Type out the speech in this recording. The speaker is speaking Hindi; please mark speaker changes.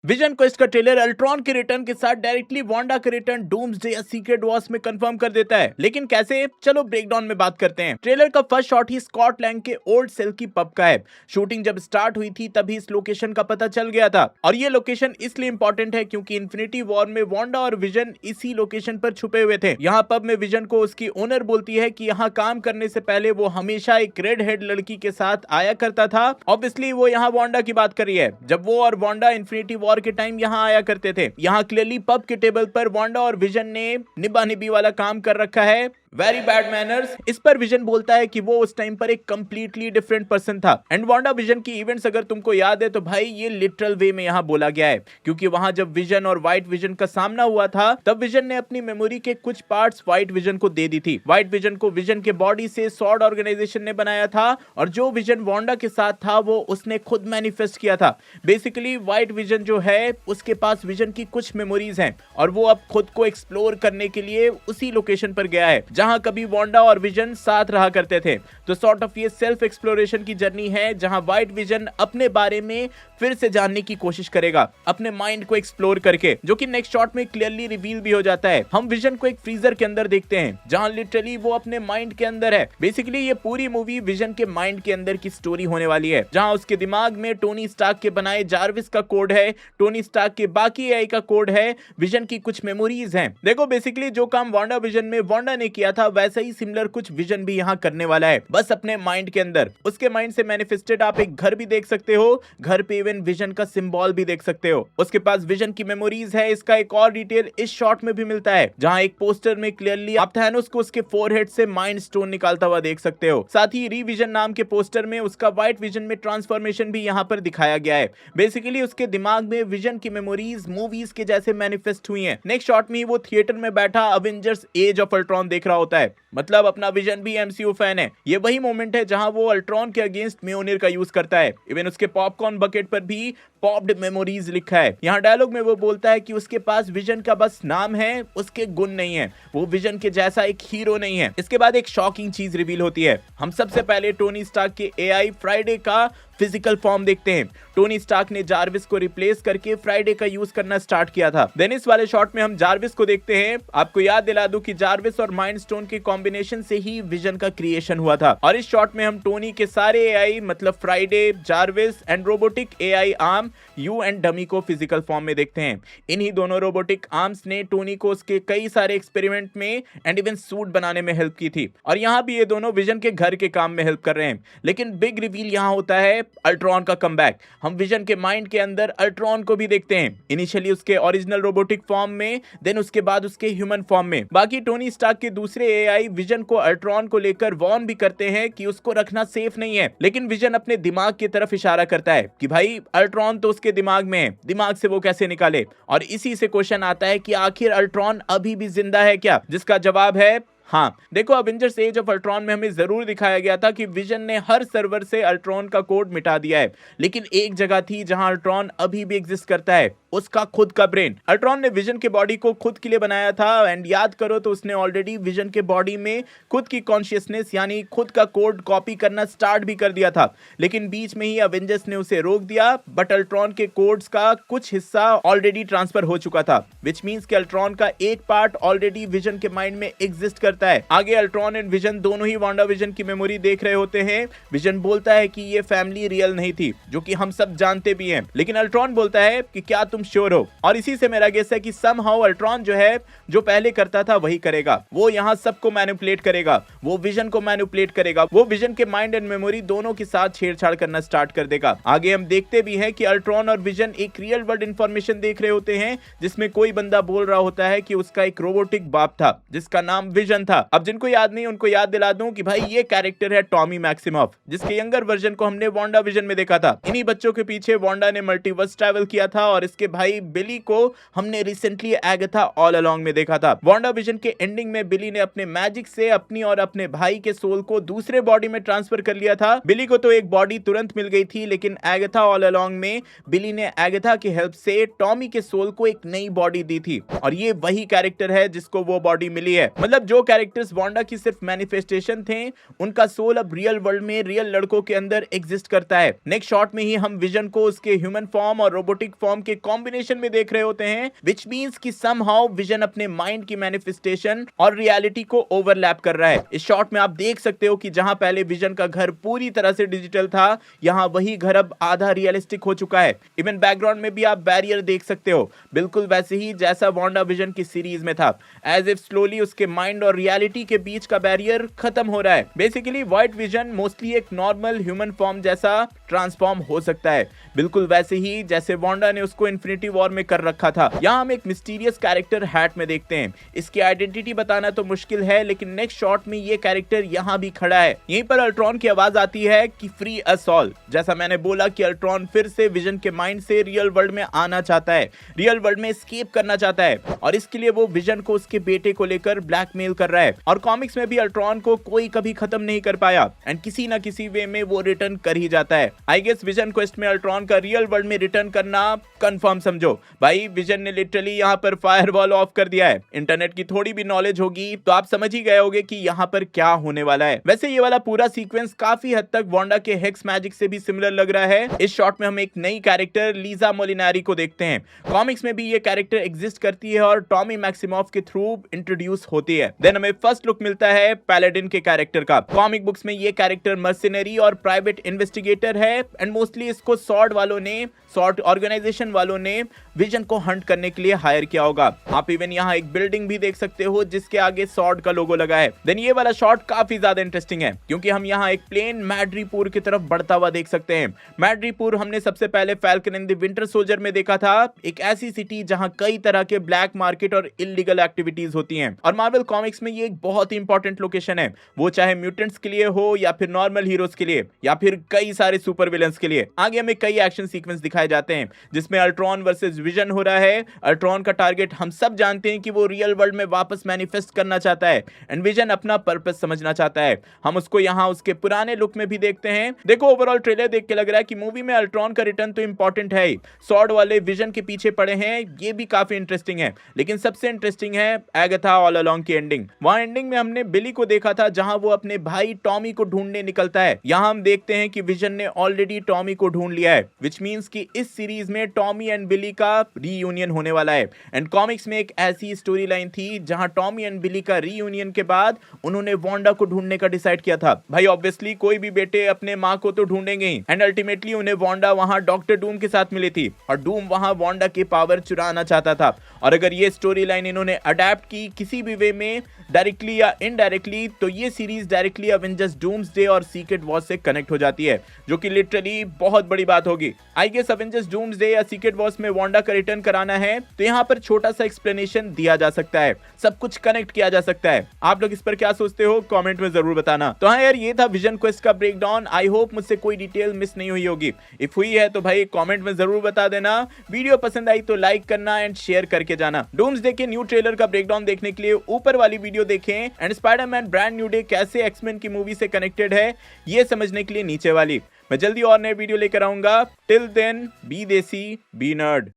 Speaker 1: विजन क्वेस्ट का ट्रेलर अल्ट्रॉन के रिटर्न के साथ डायरेक्टली वांडा का रिटर्न डूम्सडे या सीक्रेट वॉर्स में कंफर्म कर देता है। लेकिन कैसे, चलो ब्रेकडाउन में बात करते हैं। ट्रेलर का फर्स्ट शॉट ही स्कॉट लैंग के ओल्ड सेल की पब का है। शूटिंग जब स्टार्ट हुई थी तभी इस लोकेशन का पता चल गया था, और ये लोकेशन इसलिए इंपॉर्टेंट है क्योंकि इन्फिनिटी वॉर में वांडा और विजन इसी लोकेशन पर छुपे हुए थे। यहाँ पब में विजन को उसकी ओनर बोलती है कि यहाँ काम करने से पहले वो हमेशा एक रेड हेड लड़की के साथ आया करता था। ऑब्वियसली वो यहाँ वांडा की बात कर रही है, जब वो और वांडा इन्फिनिटी वॉर के टाइम यहाँ आया करते थे। यहाँ क्लियरली पब के टेबल पर वांडा और विजन ने निभा निभी वाला काम कर रखा है, वेरी बैड मैनर्स। इस पर विजन बोलता है कि वो उस टाइम पर एक कंप्लीटली डिफरेंट पर्सन था। एंड वांडा विजन की इवेंट्स अगर तुमको याद है तो भाई ये लिटरल वे में यहाँ बोला गया है, क्योंकि वहां जब विजन और व्हाइट विजन का सामना हुआ था तब विजन ने अपनी मेमोरी के कुछ पार्ट्स व्हाइट विजन को दे दी थी। व्हाइट विजन को विजन के बॉडी से सॉर्ड ऑर्गेनाइजेशन ने बनाया था, और जो विजन वांडा के साथ था वो उसने खुद मैनिफेस्ट किया था। बेसिकली व्हाइट विजन जो है उसके पास विजन की कुछ मेमोरीज हैं, और वो अब खुद को एक्सप्लोर करने के लिए उसी लोकेशन पर गया है जहां कभी वांडा और विजन साथ रहा करते थे। तो सॉर्ट ऑफ ये सेल्फ एक्सप्लोरेशन की जर्नी है जहां व्हाइट विजन अपने बारे में फिर से जानने की कोशिश करेगा, अपने माइंड को एक्सप्लोर करके, जो कि नेक्स्ट शॉट में क्लियरली रिवील भी हो जाता है। हम विजन को एक फ्रीजर के अंदर देखते हैं जहां लिटरली वो अपने माइंड के अंदर है। बेसिकली ये पूरी मूवी विजन के माइंड के अंदर की स्टोरी होने वाली है, जहां उसके दिमाग में टोनी स्टार्क के बनाए जार्विस का कोड है, टोनी स्टार्क के बाकी एआई का कोड है, विजन की कुछ मेमोरीज हैं। देखो बेसिकली जो काम वांडा विजन में वांडा ने किया था वैसा ही सिमिलर कुछ विजन भी यहाँ करने वाला है, बस अपने माइंड के अंदर। उसके माइंड से मैनिफेस्टेड आप एक घर भी देख सकते हो, घर पे इवन विजन का सिंबल भी देख सकते हो। उसके पास विजन की मेमोरीज है। इसका एक और डिटेल इस शॉट में भी मिलता है, जहां एक पोस्टर में क्लियरली आप थैनोस को उसके फोरहेड से माइंड स्टोन निकालता हुआ देख सकते हो। साथ ही रीविजन नाम के पोस्टर में उसका व्हाइट विजन में ट्रांसफॉर्मेशन भी यहाँ पर दिखाया गया है। बेसिकली उसके दिमाग में विजन की मेमोरीज मूवीज के जैसे मैनिफेस्ट हुई हैं। नेक्स्ट शॉट में वो थिएटर में बैठा अवेंजर्स एज ऑफ अल्ट्रॉन देख रहा होता है, मतलब अपना विजन भी एमसीयू फैन है। ये वही मोमेंट है जहां वो अल्ट्रॉन के अगेंस्ट म्योनिर का यूज करता है। इवन उसके पॉपकॉर्न बकेट पर भी पॉप्ड मेमोरीज लिखा है। यहाँ डायलॉग में वो बोलता है कि उसके पास विजन का बस नाम है, उसके गुण नहीं है, वो विजन के जैसा एक हीरो नहीं है। इसके बाद एक शॉकिंग चीज रिवील होती है। हम सबसे पहले टोनी स्टार्क के एआई फ्राइडे का फिजिकल फॉर्म देखते हैं। टोनी स्टार्क ने जार्विस को रिप्लेस करके फ्राइडे का यूज करना स्टार्ट किया था। देन इस वाले शॉट में हम जार्विस को देखते हैं। आपको याद दिला दूं कि जार्विस और माइंड स्टोन के कॉम्बिनेशन से ही विजन का क्रिएशन हुआ था। और इस शॉट में हम टोनी के सारे एआई मतलब Friday, Jarvis and robotic AI arm, you and dummy को फिजिकल फॉर्म में देखते हैं। इन्हीं दोनों रोबोटिक आर्म्स ने टोनी को उसके कई सारे एक्सपेरिमेंट में एंड इवन सूट बनाने में हेल्प की थी, और यहाँ भी ये दोनों विजन के घर के काम में हेल्प कर रहे हैं। लेकिन बिग रिवील यहाँ होता है अल्ट्रॉन का कमबैक। हम विजन के माइंड के अंदर अल्ट्रॉन को भी देखते हैं, इनिशियली उसके ओरिजिनल रोबोटिक फॉर्म में, देन उसके बाद उसके ह्यूमन फॉर्म में। बाकी टोनी स्टार्क के दूसरे एआई विजन को अल्ट्रॉन को लेकर वॉर्न भी करते हैं कि उसको रखना सेफ नहीं है, लेकिन विजन अपने दिमाग की तरफ इशारा करता है कि भाई अल्ट्रॉन तो उसके दिमाग में है, दिमाग से वो कैसे निकाले। और इसी से क्वेश्चन आता है कि आखिर अल्ट्रॉन अभी भी जिंदा है क्या, जिसका जवाब है हाँ। देखो अवेंजर्स एज ऑफ अल्ट्रॉन में हमें जरूर दिखाया गया था कि विजन ने हर सर्वर से अल्ट्रॉन का कोड मिटा दिया है, लेकिन एक जगह थी जहां अल्ट्रॉन अभी भी एग्जिस्ट करता है, उसका खुद का ब्रेन। अल्ट्रॉन ने विजन के बॉडी को खुद के लिए बनाया था, एंड याद करो तो उसने ऑलरेडी विजन के बॉडी में खुद की कॉन्शियसनेस यानी खुद का कोड कॉपी करना स्टार्ट भी कर दिया था, लेकिन बीच में ही अवेंजर्स ने उसे रोक दिया। बट अल्ट्रॉन के कोड्स का कुछ हिस्सा ऑलरेडी ट्रांसफर हो चुका था, विच मींस कि अल्ट्रॉन का एक पार्ट ऑलरेडी विजन के माइंड में एग्जिस्ट करता है। आगे अल्ट्रॉन एंड विजन दोनों ही वांडा विजन की मेमोरी देख रहे होते हैं। विजन बोलता है कि ये फैमिली रियल नहीं थी, जो कि हम सब जानते भी हैं, लेकिन अल्ट्रॉन बोलता है कि क्या तुम श्योर हो। और इसी से मेरा गेस है कि समहाउ अल्ट्रॉन जो है जो पहले करता था वही करेगा। वो यहाँ सबको मैनिपुलेट करेगा, वो विजन को मैनिपुलेट करेगा, वो विजन के माइंड एंड मेमोरी दोनों के साथ छेड़छाड़ करना स्टार्ट कर देगा। आगे हम देखते भी हैं कि अल्ट्रॉन और विजन एक रियल वर्ल्ड इंफॉर्मेशन देख रहे होते हैं, जिसमें कोई बंदा बोल रहा होता है कि उसका एक रोबोटिक बाप था जिसका नाम विजन था। अब जिनको याद नहीं उनको याद दिला दूं कि भाई ये कैरेक्टर है टॉमी मैक्सिमॉफ, जिसके यंगर वर्जन को हमने वांडा विजन में देखा था। इन्हीं बच्चों के पीछे वांडा ने मल्टीवर्स ट्रैवल किया था, और इसके भाई बिली को हमने रिसेंटली एगाथा ऑल अलोंग में देखा था। वांडा विजन के एंडिंग में बिली ने अपने मैजिक से अपनी और अपने भाई के सोल को दूसरे बॉडी में ट्रांसफर कर लिया था। बिली को तो एक बॉडी तुरंत मिल गई थी, लेकिन एगाथा ऑल अलोंग में बिली ने एगाथा की हेल्प से टॉमी के सोल को एक नई बॉडी दी थी, और ये वही कैरेक्टर है जिसको वो बॉडी मिली है। मतलब जो कैरेक्टर्स वांडा की सिर्फ मैनिफेस्टेशन थे, उनका सोल अब रियल वर्ल्ड में रियल लड़कों के अंदर एग्जिस्ट करता है। नेक्स्ट शॉट में ही हम विजन को उसके ह्यूमन फॉर्म और रोबोटिक फॉर्म के कॉम्बिनेशन में देख रहे होते हैं, विच मीन्स कि समहाउ विजन अपने माइंड की मैनिफेस्टेशन और रियलिटी को ओवरलैप कर रहा है। इस शॉट में आप देख सकते हो कि जहां पहले विजन का घर पूरी तरह से डिजिटल था, यहां वही घर अब आधा रियलिस्टिक हो चुका है। इवन बैकग्राउंड में भी आप बैरियर देख सकते हो, बिल्कुल वैसे ही जैसा वांडा विजन की सीरीज में था। एज इफ स्लोली उसके माइंड और रियलिटी के बीच का बैरियर खत्म हो रहा है। बेसिकली व्हाइट विजन मोस्टली एक नॉर्मल ह्यूमन फॉर्म जैसा ट्रांसफॉर्म हो सकता है, बिल्कुल वैसे ही जैसे वांडा ने उसको इन्फिनिटी वॉर में कर रखा था। यहाँ हम एक मिस्टीरियस कैरेक्टर हैट में देखते हैं। इसकी आइडेंटिटी बताना तो मुश्किल है, लेकिन नेक्स्ट शॉट में ये कैरेक्टर यहाँ भी खड़ा है। यहीं पर अल्ट्रॉन की आवाज आती है कि फ्री अस ऑल। जैसा मैंने बोला कि अल्ट्रॉन फिर से विजन के माइंड से रियल वर्ल्ड में आना चाहता है, रियल वर्ल्ड में एस्केप करना चाहता है, और इसके लिए वो विजन को उसके बेटे को लेकर ब्लैकमेल कर रहा है। और कॉमिक्स में भी अल्ट्रॉन को कोई कभी खत्म नहीं कर पाया, एंड किसी ना किसी वे में वो रिटर्न कर ही जाता है। आई गेस विजन क्वेस्ट में अल्ट्रॉन का रियल वर्ल्ड में रिटर्न करना कंफर्म समझो। भाई विजन ने लिटरली यहाँ पर फायरवॉल ऑफ कर दिया है। इंटरनेट की थोड़ी भी नॉलेज होगी तो आप समझ ही गए होगे कि यहाँ पर क्या होने वाला है। वैसे ये वाला पूरा सीक्वेंस काफी हद तक वांडा के हेक्स मैजिक से भी सिमिलर लग रहा है। इस शॉट में हम एक नई कैरेक्टर लीजा मोलिनारी को देखते हैं। कॉमिक्स में भी ये कैरेक्टर एग्जिस्ट करती है और टॉमी मैक्सिमॉफ के थ्रू इंट्रोड्यूस होती है। देन हमें फर्स्ट लुक मिलता है पैलेडिन के कैरेक्टर का। कॉमिक बुक्स में ये कैरेक्टर मर्सिनरी और प्राइवेट इन्वेस्टिगेटर है, एंड मोस्टली इसको सॉर्ड ऑर्गेनाइजेशन वालों ने विजन को हंट करने के लिए हायर किया होगा। आप इवन यहाँ एक बिल्डिंग भी देख सकते हो जिसके आगे सॉर्ड का लोगो लगा है। देन ये वाला शॉट काफी ज्यादा इंटरेस्टिंग है, क्योंकि हम यहाँ एक प्लेन मैड्रीपुर की तरफ बढ़ता हुआ देख सकते हैं। मैड्रीपुर हमने सबसे पहले falcon and the winter soldier में देखा था, एक ऐसी सिटी जहां कई तरह के ब्लैक मार्केट और इलीगल एक्टिविटीज होती हैं। और मार्वल कॉमिक्स में ये एक बहुत ही इंपॉर्टेंट लोकेशन है, वो चाहे म्यूटेंट्स के लिए हो या फिर नॉर्मल हीरोज के लिए या फिर कई सारे सुपर विलन्स के लिए। आगे हमें कई एक्शन सीक्वेंस दिखाए जाते हैं जिसमें अल्ट्रॉन वर्सेस विजन हो रहा है। अल्ट्रॉन का टारगेट हम सब जानते हैं कि वो रियल वर्ल्ड में वापस मैनिफेस्ट करना चाहता है, एंड विजन अपना पर्पस समझना चाहता है। हम उसको यहाँ उसके पुराने लुक में भी देखते हैं। देखो ओवरऑल ट्रेलर देख के लग रहा है कि मूवी में अल्ट्रॉन का रिटर्न तो इंपॉर्टेंट है ही, सॉर्ड वाले विजन के पीछे पड़े हैं, ये भी काफी इंटरेस्टिंग है। लेकिन सबसे इंटरेस्टिंग है एगाथा ऑल अलोंग की एंडिंग। वहां एंडिंग में हमने बिली को देखा था जहां वो अपने भाई टॉमी को ढूंढने निकलता है। यहाँ हम देखते हैं कि विजन ने ऑलरेडी टॉमी को ढूंढ लिया है, विच मीन्स कि इस सीरीज में टॉमी एंड बिली का रीयूनियन होने वाला है। एंड कॉमिक्स में एक ऐसी स्टोरी लाइन थी जहां टॉमी एंड बिली का रीयूनियन के बाद उन्होंने वांडा को ढूंढने का डिसाइड किया था। भाई ऑब्वियसली कोई भी बेटे अपने माँ को तो ढूंढेंगे ही, एंड अल्टीमेटली उन्हें वांडा वहां डॉक्टर डूम के साथ मिली थी और डूम वहां वांडा की पावर चुराना चाहता था। और अगर ये स्टोरी लाइन इन्होंने अडेप्ट की किसी भी वे में, डायरेक्टली या इनडायरेक्टली, तो ये सीरीज डायरेक्टली अवेंजर्स डूम्सडे और सीक्रेट वॉर से कनेक्ट हो जाती है, जो कि लिटरली बहुत बड़ी बात होगी। आई गेस अवेंजर्स डूम्सडे या सीक्रेट वॉर्स में वांडा का रिटर्न कराना है तो यहाँ पर छोटा सा एक्सप्लेनेशन दिया जा सकता है, सब कुछ कनेक्ट किया जा सकता है। आप लोग इस पर क्या सोचते हो कमेंट में जरूर बताना। तो हाँ यार, ये था विजन क्वेस्ट का ब्रेकडाउन। आई होप मुझसे कोई डिटेल मिस नहीं हुई होगी। इफ हुई है तो भाई कमेंट में जरूर बता देना। वीडियो पसंद आई तो लाइक करना एंड शेयर करके जाना। डूम्सडे के न्यू ट्रेलर का ब्रेकडाउन देखने के लिए ऊपर वाली वीडियो देखें, and Spiderman brand new day कैसे एक्समैन की मूवी से कनेक्टेड है ये समझने के लिए नीचे वाली। मैं जल्दी और नए वीडियो लेकर आऊंगा। टिल देन बी देसी बी नर्ड।